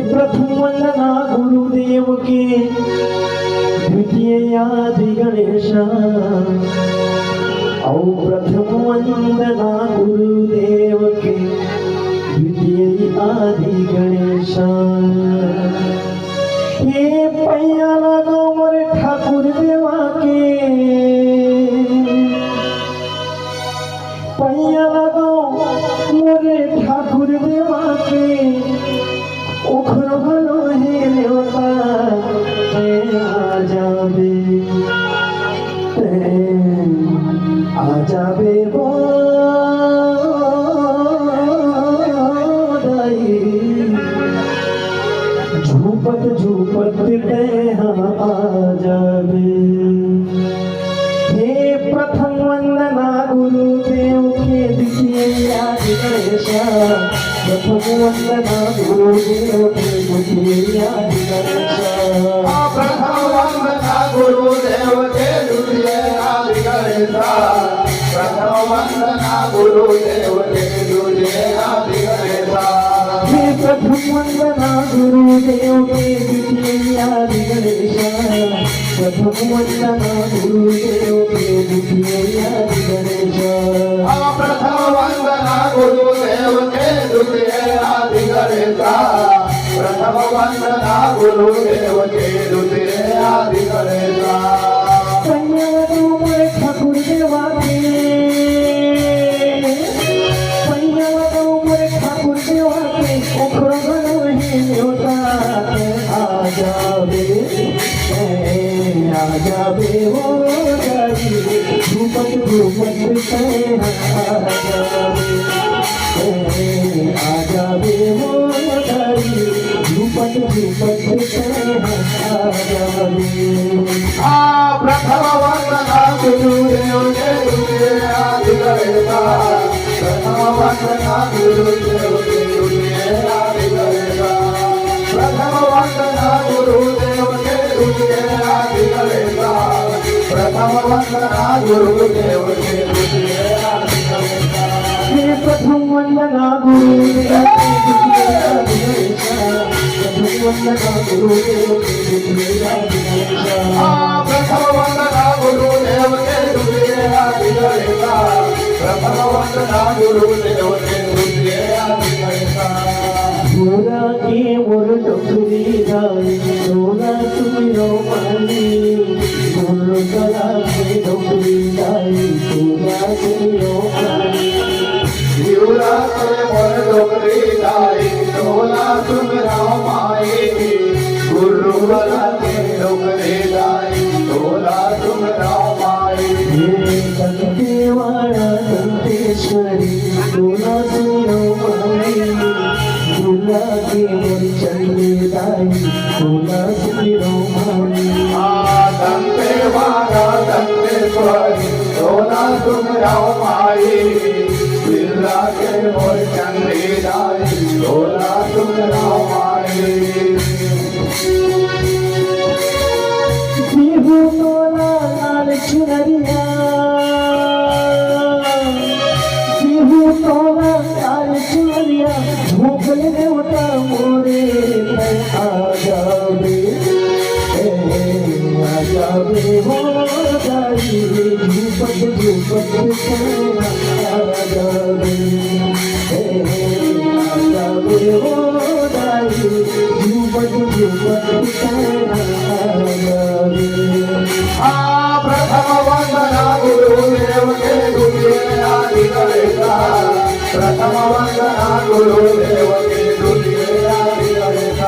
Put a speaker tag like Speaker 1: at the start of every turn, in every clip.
Speaker 1: प्रथम वंदना गुरुदेव के द्वितीय आदि गणेश और प्रथम वंदना गुरुदेव के द्वितीय आदि गणेश। ये पैया लगो मोरे ठाकुर देवा के, पैया लगो मोरे ठाकुर देवा के, ओखर भलो हे नेवता आ जाबे वो झूपत झूपत आ जाबे। हे प्रथम वंदना गुरुदेव के द्वितीय आदि गणेश, प्रथम वंदना गुरुदेव के द्वितीय आदि गणेश।
Speaker 2: प्रथम वंदना गुरुदेव के द्वितीय आदि गणेश, प्रथम वंदना गुरुदेव के द्वितीय आदि गणेश।
Speaker 1: हे प्रथम वंदना गुरुदेव के द्वितीय आदि गणेश, प्रथम वंदना गुरुदेव के द्वितीय आदि गणेश।
Speaker 2: प्रथम वंदना गुरुदेव के द्वितीय आदि गणेश, प्रथम वंदना गुरुदेव के द्वितीय आदि गणेश।
Speaker 1: ठाकुर देवा के, ठाकुर देवा के ओखर भलो हे नेवता आ जाबे हो जाई, झूपत झूपत आ जाबे हो जाई, झूपत झूपत आ जाबे।
Speaker 2: प्रथम वंदना गुरुदेव के द्वितीय आदि गणेश, प्रथम वंदना गुरुदेव के द्वितीय आदि गणेश। प्रथम वंदना गुरुदेव के द्वितीय आदि गणेश, प्रथम वंदना गुरुदेव के द्वितीय आदि गणेश।
Speaker 1: हे प्रथम वंदना गुरुदेव के द्वितीय आदि गणेश, प्रथम वंदना गुरुदेव के द्वितीय आदि गणेश।
Speaker 2: प्रथम वंदना गुरुदेव के द्वितीय आदि गणेश, प्रथम वंदना गुरुदेव के द्वितीय आदि गणेश।
Speaker 1: गोरा के मोर डोकरी गाई सोना तुमिरो मानी, गोर गला के डोकरी गाई सोना तुमिरो मानी।
Speaker 2: गोरा के मोर डोकरी गाई सोना तुमिरो मानी, गुरु गला के डोकरी गाई सोना तुमिरो मानी।
Speaker 1: हे दंतेवाड़ा दंतेश्वरी सोना तुमिरो मानी, दुर्गा के मोर चंडी दाई सोना तुमिरो मानी।
Speaker 2: दंतेवाड़ा दंतेश्वरी सोना तुमिरो माई, दुर्गा के मोर चंडी दाई सोना तुमिरो माई।
Speaker 1: बिहू तोला लाल चुनरिया, बिहू तोला लाल चुनरिया, भूखल देवता मोरे आ जाबे हो जाई, झूपत झूपत आ जाबे हो जाई, झूपत झूपत आ जाबे।
Speaker 2: प्रथम वंदना गुरुदेव के द्वितीय आदि गणेश, प्रथम वंदना गुरुदेव के द्वितीय आदि गणेश।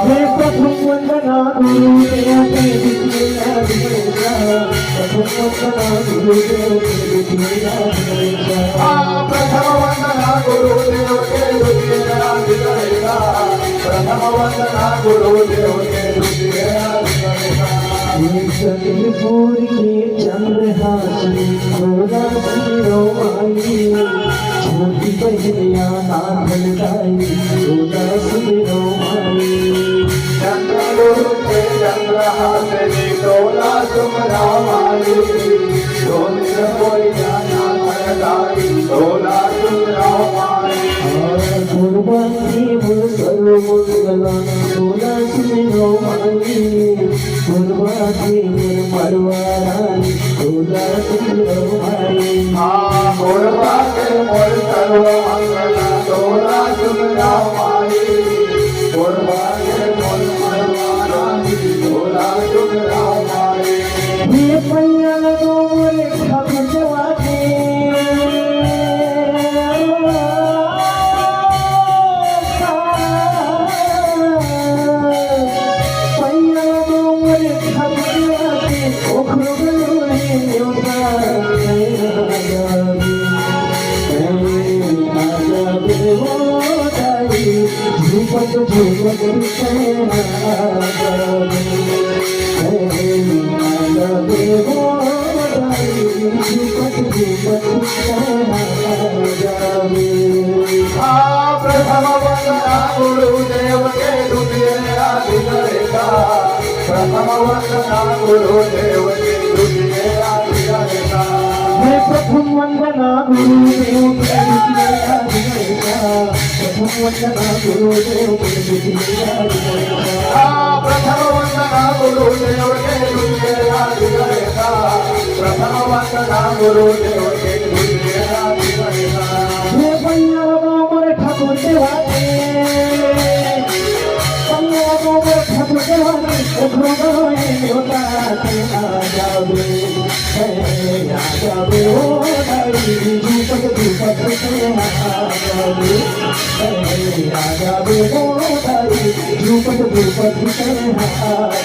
Speaker 1: हे प्रथम वंदना गुरुदेव के द्वितीय आदि गणेश, प्रथम वंदना गुरुदेव के द्वितीय आदि गणेश।
Speaker 2: प्रथम वंदना गुरुदेव के द्वितीय आदि गणेश, प्रथम वंदना गुरुदेव के द्वितीय आदि गणेश।
Speaker 1: सतपुर के चंद्रहासी सोना सिरो आई, छोटी बहनिया नाथन दाई सोना सिरो
Speaker 2: मारी रोमित कोई जाना सरदारी डोला सुनाओ मारी
Speaker 1: कुर्बानी बोल सर्वमंगला डोला सुनो माई कुर्बानी बोल मरवारानी डोला सुनो माई
Speaker 2: मोरबा के मोर सर्व मंगला डोला सुनाओ मारी मोरबा के मोर मरवारानी डोला सुनाओ मारी
Speaker 1: ये पैया तो मोरे ठाकुर जवाते पैया तो मोरे ठाकुर जवाते ओखरो गलोरे न्योता झूपत झूपत
Speaker 2: प्रथम वंदना गुरुदेव के दुनिया अधिकरेगा प्रथम वंदना गुरुदेव के दुनिया अधिकरेगा
Speaker 1: प्रथम वंदना गुरुदेव के दुनिया प्रथम वंदना गुरुदेव के दुनिया
Speaker 2: प्रथम वंदना गुरुदेव के दुनिया अधिकरेगा प्रथम वंदना गुरुदेव के दुनिया अधिकरेगा
Speaker 1: हे पैया मोरे ठाकुर देवाते पैया मोरे ठाकुर देवाते ओखरो गलोरे न्योता जाबे जाबे ओ दाई झूपत झूपत जाबे ओ दाई झूपत झूपत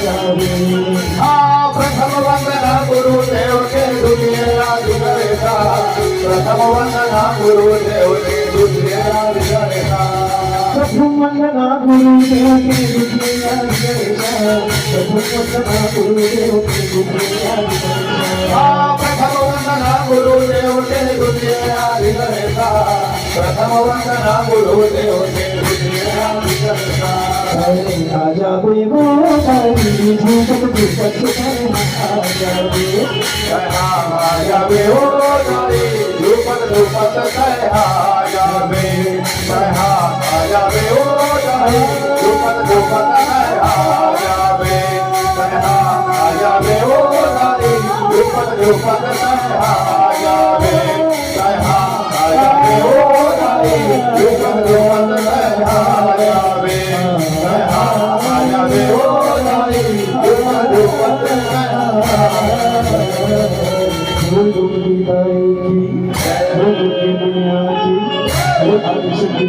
Speaker 1: जाबे
Speaker 2: प्रथम वंदना गुरुदेव के दुनिया अधिकरेगा प्रथम वंदना गुरुदेव के दुनिया अधिकरेगा
Speaker 1: प्रथम वंदना गुरुदेव के दुनिया अधिकरेगा प्रथम वंदना गुरुदेव के दुनिया अधिकरेगा
Speaker 2: प्रथम वंदना गुरुदेव के दुनिया अधिकरेगा प्रथम वंदना गुरुदेव के दुनिया अधिकरेगा
Speaker 1: आजा कोई वो तारी झूपत झूपत आजा
Speaker 2: जाबे ओ नारी रूपत रूपत जाबे जाबे ओ नारी रूपत रूपत जाबे जाबे ओ नारी रूपत रूपत जाबे जाबे ओ नारी रूपत रूपत जाबे जाबे ओ नारी रूपत रूपत
Speaker 1: शक्ति